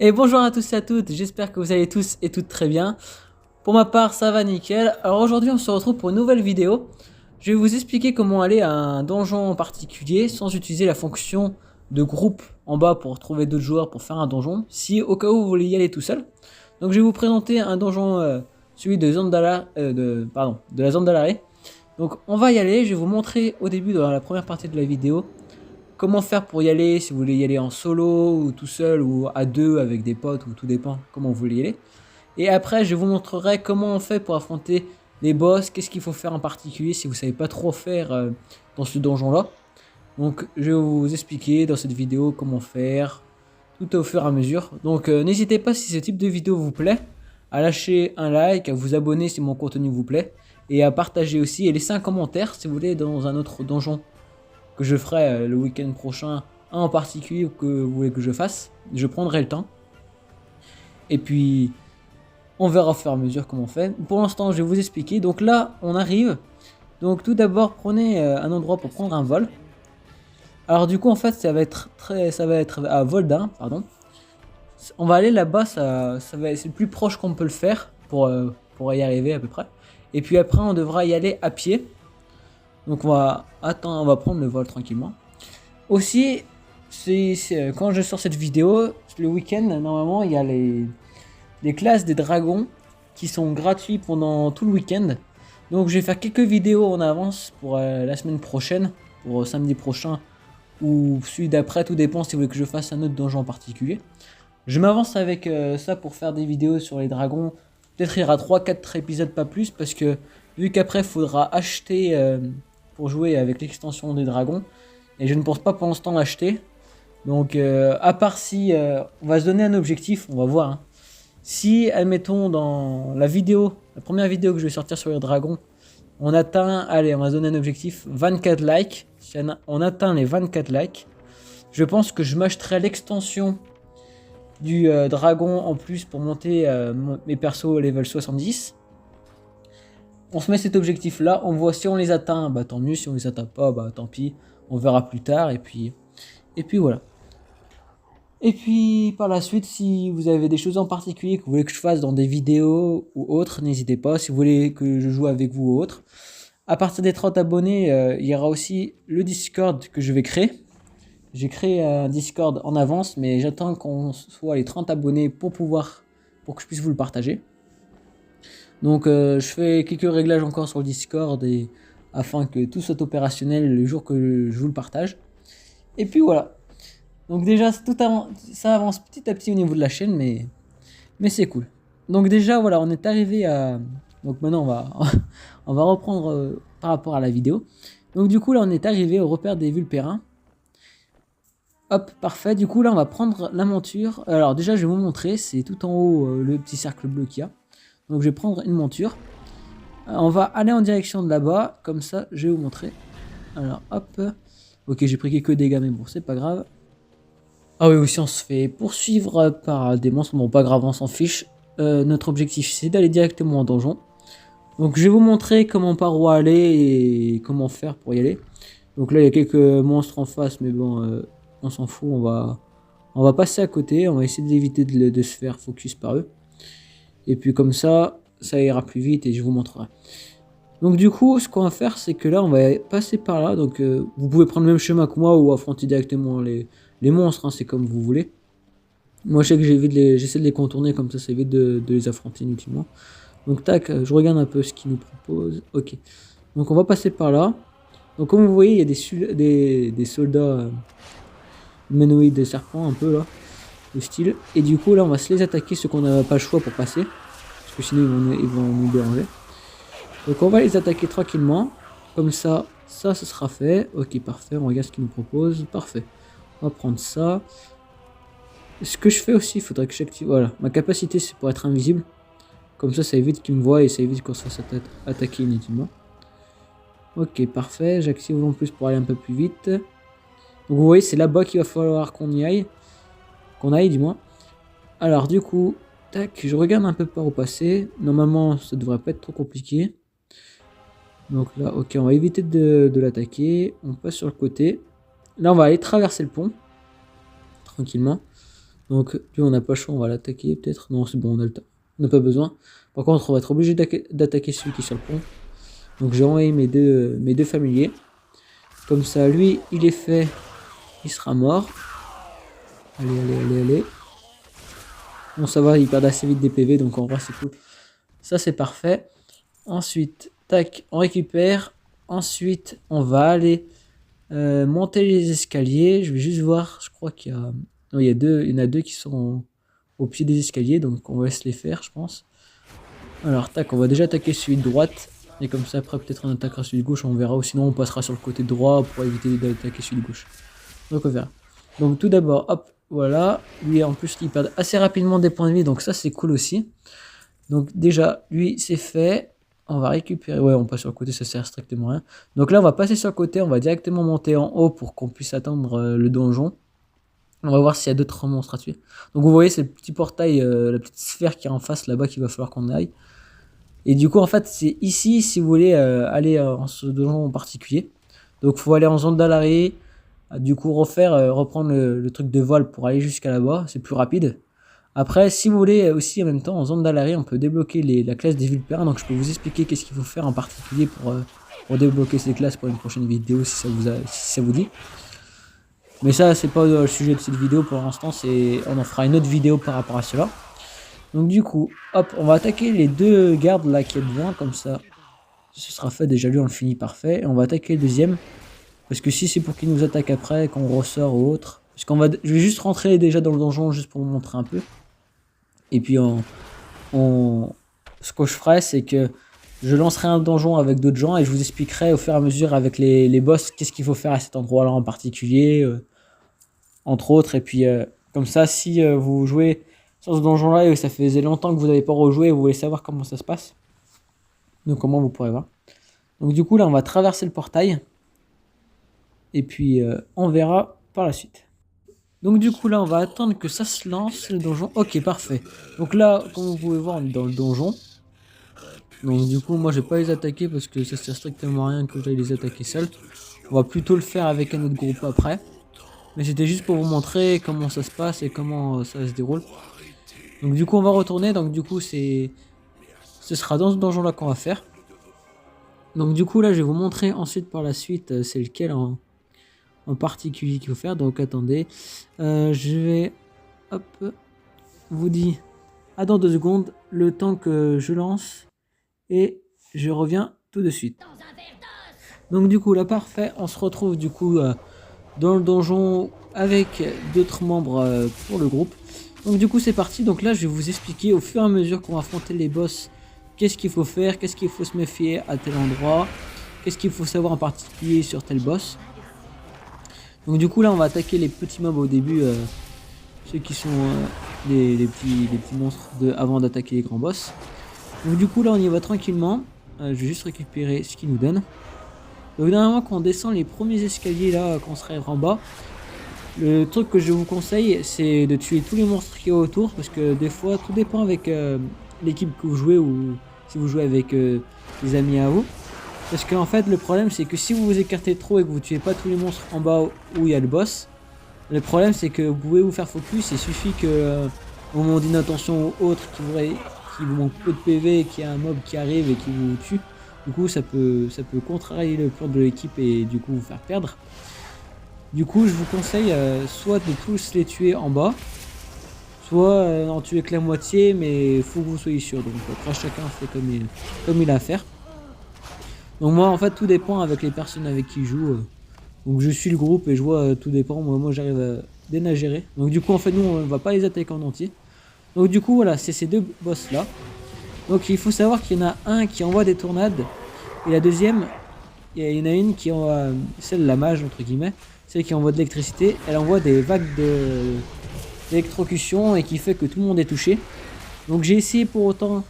Et bonjour à tous et à toutes, j'espère que vous allez tous et toutes très bien. Pour ma part, ça va nickel. Alors aujourd'hui, on se retrouve pour une nouvelle vidéo. Je vais vous expliquer comment aller à un donjon en particulier sans utiliser la fonction de groupe en bas pour trouver d'autres joueurs pour faire un donjon, si au cas où vous voulez y aller tout seul. Donc je vais vous présenter un donjon, celui de de la Zandalare. Donc on va y aller, je vais vous montrer au début dans la première partie de la vidéo comment faire pour y aller, si vous voulez y aller en solo ou tout seul ou à deux avec des potes ou tout dépend comment vous voulez y aller. Et après je vous montrerai comment on fait pour affronter les boss, qu'est-ce qu'il faut faire en particulier si vous savez pas trop faire dans ce donjon là. Donc je vais vous expliquer dans cette vidéo comment faire, tout au fur et à mesure. Donc n'hésitez pas si ce type de vidéo vous plaît, à lâcher un like, à vous abonner si mon contenu vous plaît, et à partager aussi et laisser un commentaire si vous voulez dans un autre donjon que je ferai le week-end prochain, un en particulier que vous voulez que je fasse. Je prendrai le temps. Et puis, on verra au fur et à mesure comment on fait. Pour l'instant, je vais vous expliquer. Donc là, on arrive. Donc tout d'abord, prenez un endroit pour prendre un vol. Alors du coup, en fait, ça va être à Voldin, pardon. On va aller là-bas, c'est le plus proche qu'on peut le faire pour y arriver à peu près. Et puis après, on devra y aller à pied. Donc on va attendre, on va prendre le vol tranquillement. Aussi, quand je sors cette vidéo, le week-end, normalement, il y a les classes des dragons qui sont gratuits pendant tout le week-end. Donc je vais faire quelques vidéos en avance pour la semaine prochaine, pour samedi prochain, ou celui d'après, tout dépend si vous voulez que je fasse un autre donjon en particulier. Je m'avance avec ça pour faire des vidéos sur les dragons. Peut-être il y aura 3-4 épisodes, pas plus, parce que vu qu'après il faudra acheter pour jouer avec l'extension des dragons. Et je ne pense pas pour l'instant l'acheter. Donc à part si on va se donner un objectif, on va voir. Hein. Si, admettons, dans la première vidéo que je vais sortir sur les dragons, on atteint, allez, on va se donner un objectif, 24 likes. Si on atteint les 24 likes, je pense que je m'achèterai l'extension du dragon en plus pour monter mes persos au level 70. On se met cet objectif là, on voit si on les atteint, bah tant mieux, si on les atteint pas, bah tant pis, on verra plus tard et puis voilà. Et puis par la suite, si vous avez des choses en particulier que vous voulez que je fasse dans des vidéos ou autres, n'hésitez pas, si vous voulez que je joue avec vous ou autre. À partir des 30 abonnés, il y aura aussi le Discord que je vais créer. J'ai créé un Discord en avance, mais j'attends qu'on soit les 30 abonnés pour que je puisse vous le partager. Donc je fais quelques réglages encore sur le Discord afin que tout soit opérationnel le jour que je vous le partage. Et puis voilà. Donc déjà ça avance petit à petit au niveau de la chaîne, mais c'est cool. Donc déjà voilà, on est arrivé à... Donc maintenant on va reprendre par rapport à la vidéo. Donc du coup là on est arrivé au repère des Vulpérins. Hop, parfait. Du coup là on va prendre la monture. Alors déjà je vais vous montrer, c'est tout en haut le petit cercle bleu qu'il y a. Donc je vais prendre une monture. On va aller en direction de là-bas. Comme ça, je vais vous montrer. Alors, hop. Ok, j'ai pris quelques dégâts, mais bon, c'est pas grave. Ah oui, aussi, on se fait poursuivre par des monstres. Bon, pas grave, on s'en fiche. Notre objectif, c'est d'aller directement en donjon. Donc, je vais vous montrer comment par où aller et comment faire pour y aller. Donc là, il y a quelques monstres en face, mais bon, on s'en fout. On va passer à côté. On va essayer d'éviter de se faire focus par eux. Et puis comme ça ira plus vite et je vous montrerai. Donc du coup, ce qu'on va faire, c'est que là, on va passer par là. Donc vous pouvez prendre le même chemin que moi ou affronter directement les monstres, hein, c'est comme vous voulez. Moi, je sais que j'essaie de les contourner, comme ça évite de les affronter inutilement. Donc tac, je regarde un peu ce qu'ils nous proposent. Ok. Donc on va passer par là. Donc comme vous voyez, il y a des soldats humanoïdes des serpents un peu là. Style. Et du coup là on va se les attaquer ceux qu'on n'a pas le choix pour passer. Parce que sinon ils vont nous déranger. Donc on va les attaquer tranquillement. Comme ça ce sera fait. Ok parfait, on regarde ce qu'ils nous proposent. Parfait. On va prendre ça. Ce que je fais aussi, il faudrait que j'active. Voilà, ma capacité c'est pour être invisible. Comme ça évite qu'ils me voient et ça évite qu'on se fasse attaquer inutilement. Ok parfait, j'active en plus pour aller un peu plus vite. Donc vous voyez c'est là-bas qu'il va falloir qu'on y aille. Qu'on aille du moins. Alors du coup, tac, je regarde un peu par où passer. Normalement, ça devrait pas être trop compliqué. Donc là, ok, on va éviter de l'attaquer. On passe sur le côté. Là, on va aller traverser le pont. Tranquillement. Donc lui on n'a pas le choix, on va l'attaquer peut-être. Non c'est bon, on a le temps. On n'a pas besoin. Par contre on va être obligé d'attaquer celui qui est sur le pont. Donc j'ai envoyé mes deux familiers. Comme ça lui il est fait. Il sera mort. Allez, allez, allez, allez. Bon ça va, il perd assez vite des PV donc en vrai c'est cool. Ça c'est parfait. Ensuite, tac, on récupère. Ensuite on va aller monter les escaliers. Je vais juste voir, je crois qu'il y a... Non, il y en a deux qui sont au pied des escaliers, donc on va se les faire, je pense. Alors, tac, on va déjà attaquer celui de droite. Et comme ça, après, peut-être on attaquera celui de gauche, on verra. Ou sinon, on passera sur le côté droit pour éviter d'attaquer celui de gauche. Donc, on verra. Donc, tout d'abord, hop, voilà. Lui, en plus, il perd assez rapidement des points de vie, donc ça, c'est cool aussi. Donc, déjà, lui, c'est fait. On va récupérer. Ouais, on passe sur le côté, ça sert strictement à rien. Donc là, on va passer sur le côté, on va directement monter en haut pour qu'on puisse atteindre le donjon. On va voir s'il y a d'autres monstres à tuer. Donc vous voyez, c'est le petit portail, la petite sphère qui est en face là-bas qu'il va falloir qu'on aille. Et du coup, en fait, c'est ici si vous voulez aller en ce donjon en particulier. Donc il faut aller en zone d'Alari. Du coup, reprendre le truc de vol pour aller jusqu'à là-bas. C'est plus rapide. Après, si vous voulez aussi en même temps, en zone d'Alari, on peut débloquer la classe des Vulpérins. Donc je peux vous expliquer qu'est-ce qu'il faut faire en particulier pour débloquer ces classes pour une prochaine vidéo si ça vous dit. Mais ça, c'est pas le sujet de cette vidéo pour l'instant, on en fera une autre vidéo par rapport à cela. Donc du coup, hop, on va attaquer les deux gardes là qui est devant, comme ça, ce sera fait, déjà lui on le finit parfait. Et on va attaquer le deuxième, parce que si c'est pour qu'il nous attaque après, qu'on ressort ou autre, parce je vais juste rentrer déjà dans le donjon juste pour vous montrer un peu. Et puis ce que je ferai, c'est que je lancerai un donjon avec d'autres gens et je vous expliquerai au fur et à mesure avec les boss qu'est-ce qu'il faut faire à cet endroit-là en particulier. Entre autres, et puis comme ça, si vous jouez sur ce donjon-là et que ça faisait longtemps que vous n'avez pas rejoué et vous voulez savoir comment ça se passe, donc comment vous pourrez voir. Donc du coup, là, on va traverser le portail, et puis on verra par la suite. Donc du coup, là, on va attendre que ça se lance, le donjon. Ok, parfait. Donc là, comme vous pouvez voir, on est dans le donjon. Donc du coup, moi, je vais pas les attaquer parce que ça sert strictement à rien que j'aille les attaquer seul. On va plutôt le faire avec un autre groupe après. Mais c'était juste pour vous montrer comment ça se passe et comment ça se déroule. Donc du coup on va retourner. Donc du coup ce sera dans ce donjon là qu'on va faire. Donc du coup là je vais vous montrer ensuite par la suite c'est lequel en particulier qu'il faut faire. Donc attendez. Je vais hop vous dis à dans 2 secondes le temps que je lance. Et je reviens tout de suite. Donc du coup là parfait. On se retrouve du coup dans le donjon avec d'autres membres pour le groupe. Donc du coup c'est parti, donc là je vais vous expliquer au fur et à mesure qu'on va affronter les boss qu'est-ce qu'il faut faire, qu'est-ce qu'il faut se méfier à tel endroit, qu'est-ce qu'il faut savoir en particulier sur tel boss. Donc du coup là on va attaquer les petits mobs au début, ceux qui sont les petits monstres avant d'attaquer les grands boss. Donc du coup là on y va tranquillement, je vais juste récupérer ce qu'il nous donne. Donc normalement quand on descend les premiers escaliers là, quand on sera en bas, le truc que je vous conseille c'est de tuer tous les monstres qui y a autour, parce que des fois tout dépend avec l'équipe que vous jouez ou si vous jouez avec des amis à vous. Parce qu'en fait le problème c'est que si vous vous écartez trop et que vous tuez pas tous les monstres en bas où il y a le boss, le problème c'est que vous pouvez vous faire focus, il suffit que au moment d'une attention ou autre qui vous manque peu de PV, qu'il y a un mob qui arrive et qui vous tue. Du coup ça peut contrarier le plan de l'équipe et du coup vous faire perdre. Du coup je vous conseille soit de tous les tuer en bas, soit en tuer que la moitié, mais il faut que vous soyez sûr. Donc après chacun fait comme il a à faire. Donc moi en fait tout dépend avec les personnes avec qui je joue. Donc je suis le groupe et je vois tout dépend. Moi j'arrive bien à gérer. Donc du coup en fait nous on va pas les attaquer en entier. Donc du coup voilà, c'est ces deux boss là. Donc il faut savoir qu'il y en a un qui envoie des tornades. Et la deuxième, il y en a une qui envoie, celle la mage entre guillemets, celle qui envoie de l'électricité. Elle envoie des vagues d'électrocution et qui fait que tout le monde est touché. Donc j'ai essayé pour autant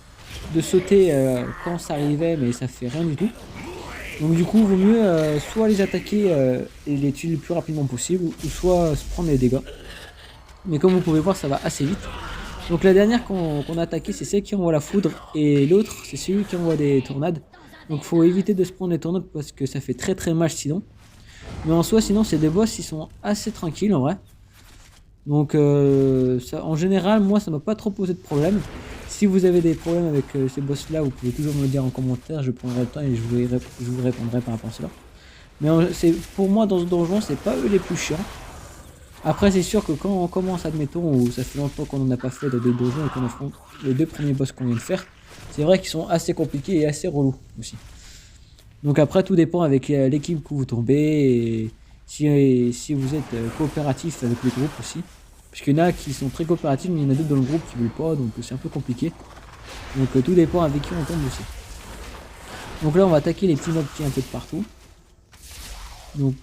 de sauter quand ça arrivait, mais ça fait rien du tout. Donc du coup il vaut mieux soit les attaquer et les tuer le plus rapidement possible, ou soit se prendre les dégâts. Mais comme vous pouvez voir ça va assez vite. Donc la dernière qu'on a attaquée c'est celle qui envoie la foudre, et l'autre c'est celui qui envoie des tornades. Donc faut éviter de se prendre les tornades parce que ça fait très mal sinon. Mais en soi sinon ces deux boss ils sont assez tranquilles en vrai. Donc ça, en général, moi ça m'a pas trop posé de problème. Si vous avez des problèmes avec ces boss là, vous pouvez toujours me le dire en commentaire, je prendrai le temps et je vous répondrai par rapport à cela. Mais c'est pour moi dans ce donjon, c'est pas eux les plus chiants. Après c'est sûr que quand on commence, admettons, ou ça fait longtemps qu'on n'en a pas fait dans des donjons et qu'on affronte les deux premiers boss qu'on vient de faire, c'est vrai qu'ils sont assez compliqués et assez relous aussi. Donc après tout dépend avec l'équipe que vous tombez et si vous êtes coopératif avec le groupe aussi. Puisqu'il y en a qui sont très coopératifs mais il y en a d'autres dans le groupe qui veulent pas, donc c'est un peu compliqué. Donc tout dépend avec qui on tombe aussi. Donc là on va attaquer les petits mobs qui sont un peu de partout. Donc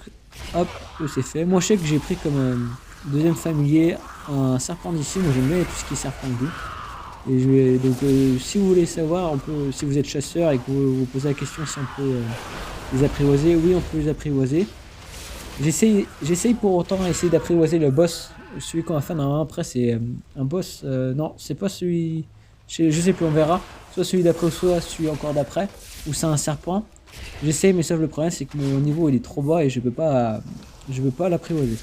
hop, c'est fait. Moi je sais que j'ai pris comme deuxième familier un serpent d'ici, moi j'aime bien tout ce qui est serpent doux. Et donc si vous voulez savoir, si vous êtes chasseur et que vous vous posez la question si on peut les apprivoiser, oui on peut les apprivoiser. J'essaye pour autant essayer d'apprivoiser le boss, celui qu'on va faire normalement après c'est un boss, non c'est pas celui, je sais plus on verra, soit celui d'après ou soit celui encore d'après, ou c'est un serpent. J'essaye mais sauf le problème c'est que mon niveau il est trop bas et je peux pas l'apprivoiser.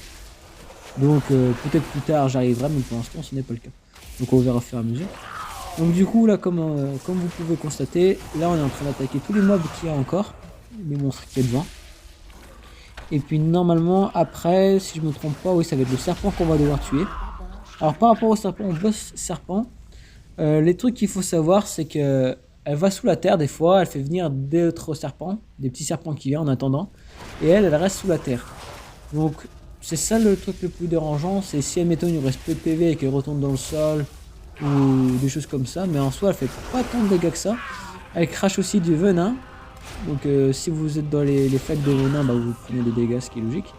Donc peut-être plus tard j'arriverai mais pour l'instant ce n'est pas le cas. Donc on verra au fur et à mesure. Donc du coup là comme vous pouvez constater, là on est en train d'attaquer tous les mobs qu'il y a encore, les monstres qui est devant. Et puis normalement après, si je me trompe pas, oui ça va être le serpent qu'on va devoir tuer. Alors par rapport au serpent, au boss serpent, les trucs qu'il faut savoir c'est que elle va sous la terre des fois, elle fait venir d'autres serpents, des petits serpents qui viennent en attendant, et elle reste sous la terre. Donc c'est ça le truc le plus dérangeant, c'est si admettons il nous reste peu de PV et qu'elle retourne dans le sol, ou des choses comme ça, mais en soi elle fait pas tant de dégâts que ça. Elle crache aussi du venin. Donc si vous êtes dans les flaques de venin, bah, vous prenez des dégâts, ce qui est logique.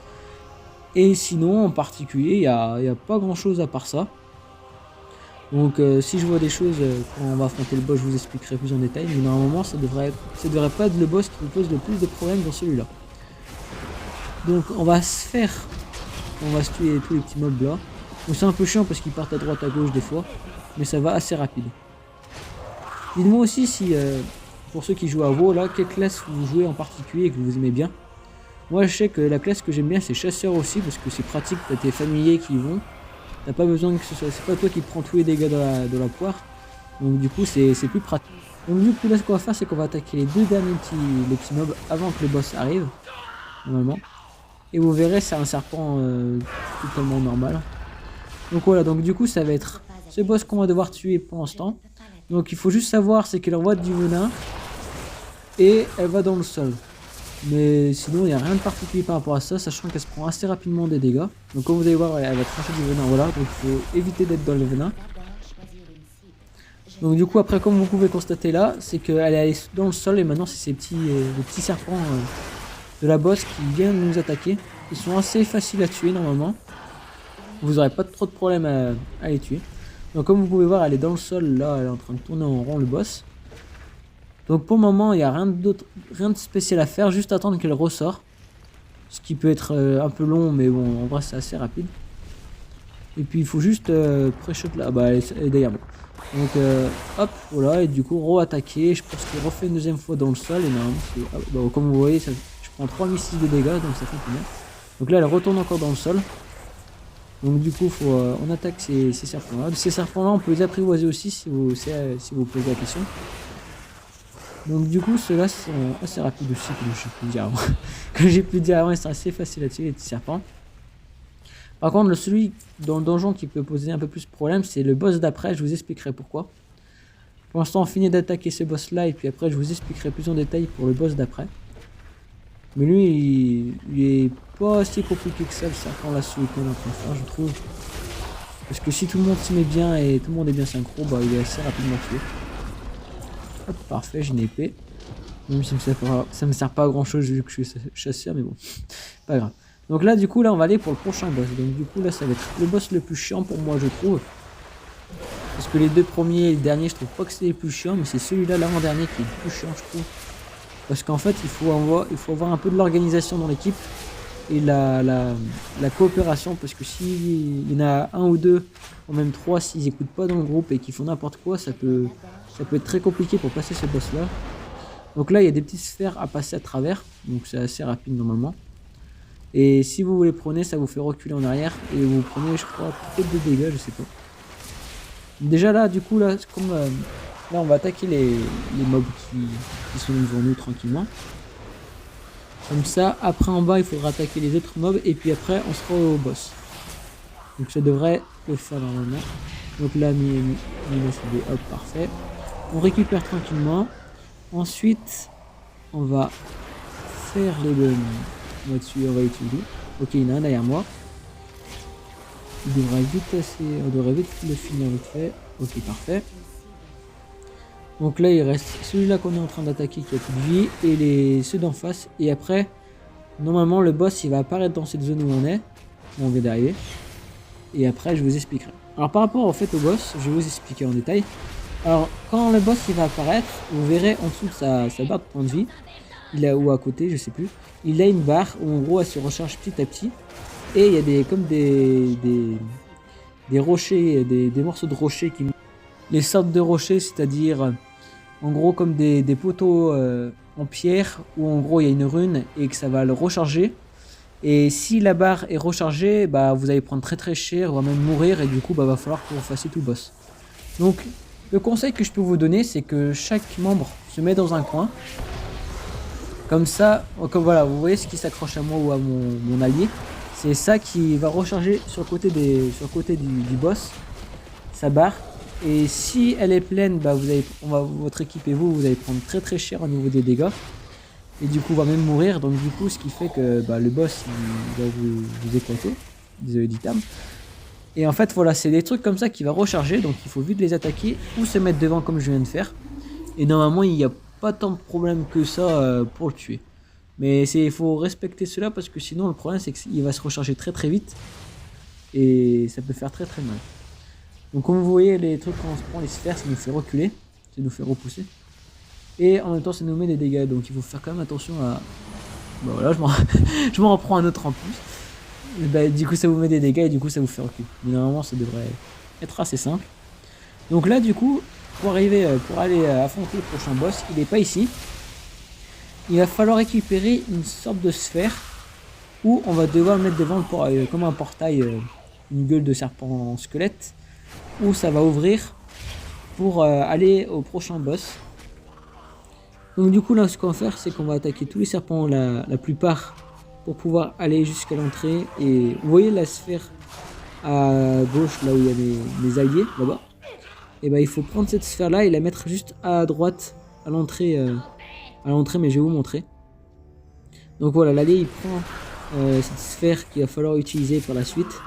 Et sinon, en particulier, il n'y a pas grand chose à part ça. Donc si je vois des choses quand on va affronter le boss, je vous expliquerai plus en détail. Mais normalement, ça devrait pas être le boss qui vous pose le plus de problèmes dans celui-là. Donc on va se tuer tous les petits mobs là. Donc c'est un peu chiant parce qu'ils partent à droite à gauche des fois. Mais ça va assez rapide. Dites-moi aussi si... pour ceux qui jouent à WoW là, quelle classe vous jouez en particulier et que vous aimez bien. Moi je sais que la classe que j'aime bien c'est chasseur aussi parce que c'est pratique, t'as tes familiers qui y vont. T'as pas besoin que ce soit, c'est pas toi qui prends tous les dégâts de la poire. Donc du coup c'est plus pratique. Donc du coup là ce qu'on va faire c'est qu'on va attaquer les deux derniers petits mobs avant que le boss arrive. Normalement. Et vous verrez c'est un serpent totalement normal. Donc voilà, donc du coup ça va être ce boss qu'on va devoir tuer pour l'instant. Donc il faut juste savoir c'est qu'elle envoie du venin et elle va dans le sol. Mais sinon il n'y a rien de particulier par rapport à ça, sachant qu'elle se prend assez rapidement des dégâts. Donc comme vous allez voir elle va trancher du venin, voilà, donc il faut éviter d'être dans le venin. Donc du coup après comme vous pouvez constater là, c'est qu'elle est allée dans le sol et maintenant c'est ces petits serpents de la boss qui viennent nous attaquer. Ils sont assez faciles à tuer normalement. Vous n'aurez pas trop de problème à les tuer. Donc comme vous pouvez voir elle est dans le sol là, elle est en train de tourner en rond le boss. Donc pour le moment il n'y a rien de spécial à faire, juste attendre qu'elle ressort. Ce qui peut être un peu long mais bon en vrai c'est assez rapide. Et puis il faut juste pré-shot là, bah elle est derrière moi. Donc hop voilà et du coup re-attaquer, je pense qu'il refait une deuxième fois dans le sol et normalement bah, comme vous voyez ça, je prends 3006 de dégâts donc ça fait bien. Donc là elle retourne encore dans le sol. Donc du coup on attaque ces serpents là. Ces serpents là on peut les apprivoiser aussi si vous posez la question. Donc du coup ceux-là sont assez rapides aussi comme j'ai pu dire avant. Comme j'ai pu dire avant ils sont assez faciles à tuer les petits serpents. Par contre celui dans le donjon qui peut poser un peu plus de problème c'est le boss d'après, je vous expliquerai pourquoi. Pour l'instant on finit d'attaquer ce boss là et puis après je vous expliquerai plus en détail pour le boss d'après. Mais lui il est pas assez compliqué que ça le serpent là celui qu'on est en train de faire je trouve. Parce que si tout le monde s'y met bien et tout le monde est bien synchro, bah il est assez rapidement tué. Hop, parfait, j'ai une épée. Même si ça me sert pas à grand chose vu que je suis chasseur, mais bon, pas grave. Donc là, du coup, là, on va aller pour le prochain boss. Donc du coup, là, ça va être le boss le plus chiant pour moi, je trouve. Parce que les deux premiers et le dernier, je trouve pas que c'est les plus chiants, mais c'est celui-là, l'avant-dernier, qui est le plus chiant, je trouve. Parce qu'en fait, il faut avoir un peu de l'organisation dans l'équipe et la coopération. Parce que s'il y en a un ou deux, ou même trois, s'ils écoutent pas dans le groupe et qu'ils font n'importe quoi, ça peut être très compliqué pour passer ce boss là. Donc là il y a des petites sphères à passer à travers, donc c'est assez rapide normalement. Et si vous les prenez, ça vous fait reculer en arrière. Et vous prenez, je crois, peut-être de dégâts, je sais pas. Déjà là, du coup, là, comme là, on va attaquer les mobs qui sont devant nous tranquillement. Comme ça, après en bas, il faudra attaquer les autres mobs. Et puis après, on sera au boss. Donc ça devrait le faire normalement. Donc là, hop, parfait. On récupère tranquillement. Ensuite, on va faire les deux. Moi dessus, on va utiliser. Ok, il y en a un derrière moi. Il devrait vite on devrait vite le finir vite fait. Ok, parfait. Donc là, il reste celui-là qu'on est en train d'attaquer qui a plus de vie et ceux d'en face. Et après, normalement, le boss, il va apparaître dans cette zone où on est. Où on vient d'arriver. Et après, je vous expliquerai. Alors, par rapport au fait au boss, je vais vous expliquer en détail. Alors, quand le boss il va apparaître, vous verrez en dessous de sa barre de points de vie, il a ou à côté, je sais plus, il a une barre où en gros elle se recharge petit à petit. Et il y a des rochers, des morceaux de rochers qui... Les sortes de rochers, c'est-à-dire en gros comme des poteaux en pierre où en gros il y a une rune et que ça va le recharger. Et si la barre est rechargée, bah vous allez prendre très très cher, voire même mourir et du coup bah va falloir que vous fassiez tout le boss. Donc le conseil que je peux vous donner, c'est que chaque membre se met dans un coin. Comme ça, comme voilà, vous voyez ce qui s'accroche à moi ou à mon allié. C'est ça qui va recharger sur le côté du boss, sa barre. Et si elle est pleine, bah votre équipe et vous allez prendre très très cher au niveau des dégâts. Et du coup, va même mourir. Donc du coup, ce qui fait que bah, le boss il va vous éclater. Désolé du terme. Et en fait, voilà, c'est des trucs comme ça qui va recharger. Donc il faut vite les attaquer ou se mettre devant comme je viens de faire. Et normalement, il n'y a pas tant de problème que ça pour le tuer. Mais il faut respecter cela parce que sinon le problème c'est qu'il va se recharger très très vite. Et ça peut faire très très mal. Donc comme vous voyez les trucs quand on se prend les sphères ça nous fait reculer. Ça nous fait repousser. Et en même temps ça nous met des dégâts. Donc il faut faire quand même attention à... Bah voilà je m'en reprends un autre en plus. Et bah, du coup ça vous met des dégâts et du coup ça vous fait reculer. Mais normalement ça devrait être assez simple. Donc là du coup pour aller affronter le prochain boss il n'est pas ici. Il va falloir récupérer une sorte de sphère où on va devoir le mettre devant comme un portail, une gueule de serpent en squelette, où ça va ouvrir pour aller au prochain boss. Donc du coup là ce qu'on va faire c'est qu'on va attaquer tous les serpents, la plupart, pour pouvoir aller jusqu'à l'entrée. Et vous voyez la sphère à gauche là où il y a mes alliés là-bas. Et bah il faut prendre cette sphère là et la mettre juste à droite à l'entrée. Mais je vais vous montrer. Donc voilà, l'allié il prend cette sphère qu'il va falloir utiliser par la suite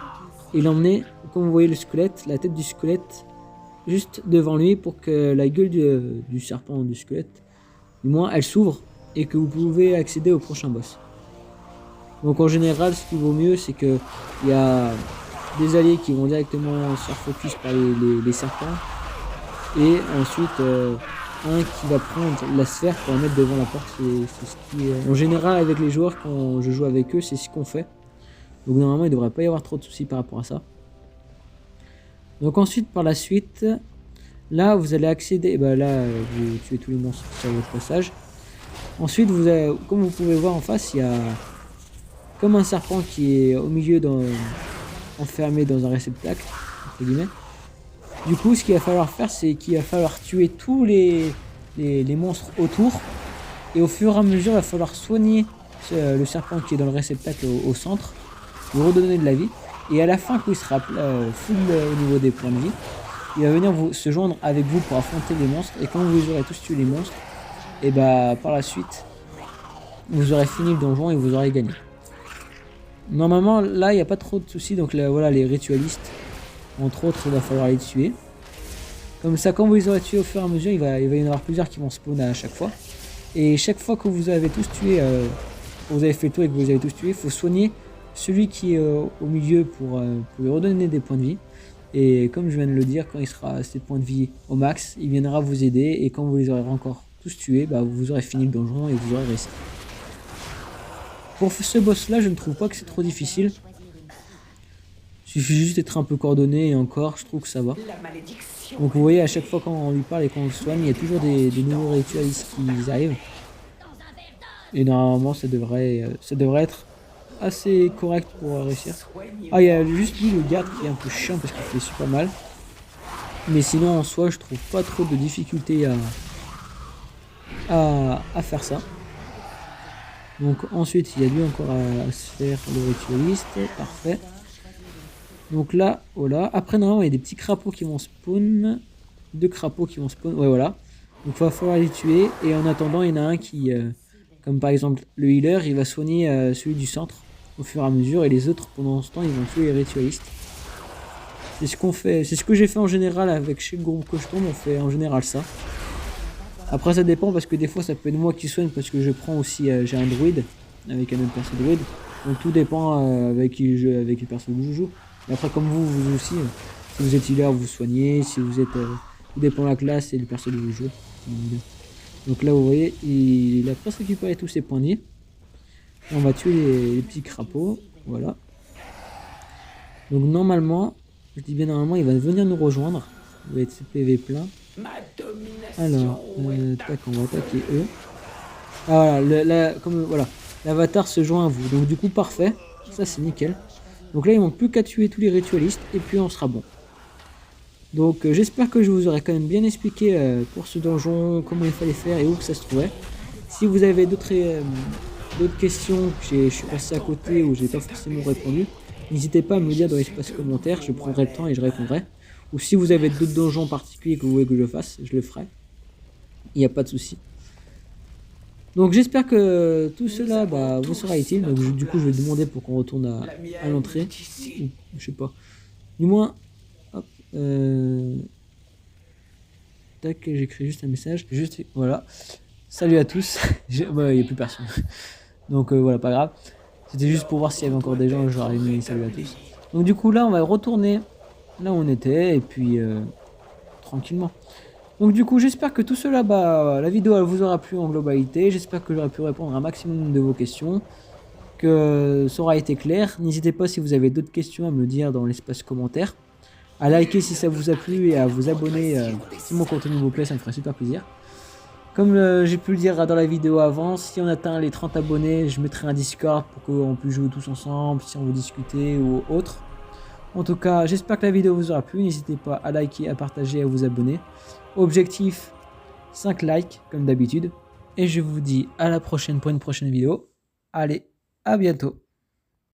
et l'emmener, comme vous voyez le squelette, la tête du squelette juste devant lui pour que la gueule du serpent du squelette, du moins elle s'ouvre et que vous pouvez accéder au prochain boss. Donc en général ce qui vaut mieux c'est que il y a des alliés qui vont directement se faire focus par les serpents et ensuite un qui va prendre la sphère pour la mettre devant la porte. C'est ce qui est... En général avec les joueurs quand je joue avec eux c'est ce qu'on fait. Donc normalement il ne devrait pas y avoir trop de soucis par rapport à ça. Donc ensuite par la suite là vous allez accéder, bah là vous tuez tous les monstres sur votre passage. Ensuite comme vous pouvez voir en face il y a comme un serpent qui est au milieu enfermé dans un réceptacle entre guillemets. Du coup, ce qu'il va falloir faire, c'est qu'il va falloir tuer tous les monstres autour. Et au fur et à mesure, il va falloir soigner le serpent qui est dans le réceptacle au centre, lui redonner de la vie. Et à la fin, quand il sera full au niveau des points de vie, il va venir se joindre avec vous pour affronter les monstres. Et quand vous aurez tous tué les monstres, et bah par la suite, vous aurez fini le donjon et vous aurez gagné. Normalement, là, il n'y a pas trop de soucis. Donc là, voilà, les ritualistes. Entre autres, il va falloir les tuer. Comme ça, quand vous les aurez tués au fur et à mesure, il va y en avoir plusieurs qui vont spawn à chaque fois. Et chaque fois que vous avez tous tué, vous avez fait le tour et que vous les avez tous tués, il faut soigner celui qui est au milieu pour lui redonner des points de vie. Et comme je viens de le dire, quand il sera à ses points de vie au max, il viendra vous aider. Et quand vous les aurez encore tous tués, bah, vous aurez fini le donjon et vous aurez réussi. Pour ce boss là, je ne trouve pas que c'est trop difficile. Il suffit juste d'être un peu coordonné et encore, je trouve que ça va. Donc vous voyez, à chaque fois quand on lui parle et qu'on le soigne, il y a toujours des nouveaux ritualistes qui arrivent. Et normalement, ça devrait être assez correct pour réussir. Ah, il y a juste lui, le garde, qui est un peu chiant parce qu'il fait super mal. Mais sinon, en soi, je trouve pas trop de difficulté à faire ça. Donc ensuite, il y a lui encore à se faire le ritualiste. Parfait. Donc là, voilà. Après, normalement, il y a des petits crapauds qui vont spawn. 2 crapauds qui vont spawn. Ouais, voilà. Donc il va falloir les tuer. Et en attendant, il y en a un qui... comme par exemple, le healer, il va soigner celui du centre au fur et à mesure. Et les autres, pendant ce temps, ils vont tuer les ritualistes. C'est ce qu'on fait. C'est ce que j'ai fait en général avec chez le groupe que je tombe. On fait en général ça. Après, ça dépend parce que des fois, ça peut être moi qui soigne parce que je prends aussi... j'ai un druide avec un autre perso druide. Donc tout dépend avec les persos que je joue. Et après, comme vous aussi, si vous êtes healer, vous soignez. Si vous êtes... tout dépend de la classe et le perso que vous jouez. Donc là, vous voyez, il a presque récupéré tous ses points de vie. On va tuer les petits crapauds. Voilà. Donc normalement, je dis bien normalement, il va venir nous rejoindre. Il va être PV plein. Alors, tac, on va attaquer eux. Ah voilà, voilà, l'avatar se joint à vous. Donc du coup, parfait. Ça, c'est nickel. Donc là, il manque plus qu'à tuer tous les ritualistes et puis on sera bon. Donc j'espère que je vous aurai quand même bien expliqué pour ce donjon comment il fallait faire et où que ça se trouvait. Si vous avez d'autres questions que je suis passé à côté ou j'ai pas forcément répondu, n'hésitez pas à me le dire dans l'espace commentaire, je prendrai le temps et je répondrai. Ou si vous avez d'autres donjons particuliers que vous voulez que je fasse, je le ferai. Il n'y a pas de souci. Donc j'espère que tout cela vous sera utile. Donc du coup je vais demander pour qu'on retourne à l'entrée. Je sais pas. Du moins, hop. Tac, j'écris juste un message. Juste, voilà. Salut à tous. Il n'y a plus personne. Donc voilà, pas grave. C'était juste pour voir s'il y avait encore des gens. J'aurais mis salut à tous. Donc du coup là on va retourner là où on était. Et puis tranquillement. Donc du coup j'espère que tout cela, la vidéo elle vous aura plu en globalité. J'espère que j'aurai pu répondre à un maximum de vos questions. Que ça aura été clair. N'hésitez pas si vous avez d'autres questions à me le dire dans l'espace commentaire. À liker si ça vous a plu et à vous abonner si mon contenu vous plaît, ça me ferait super plaisir. Comme j'ai pu le dire dans la vidéo avant, si on atteint les 30 abonnés, je mettrai un Discord pour qu'on puisse jouer tous ensemble, si on veut discuter ou autre. En tout cas, j'espère que la vidéo vous aura plu. N'hésitez pas à liker, à partager et à vous abonner. Objectif 5 likes comme d'habitude. Et je vous dis à la prochaine pour une prochaine vidéo. Allez, à bientôt.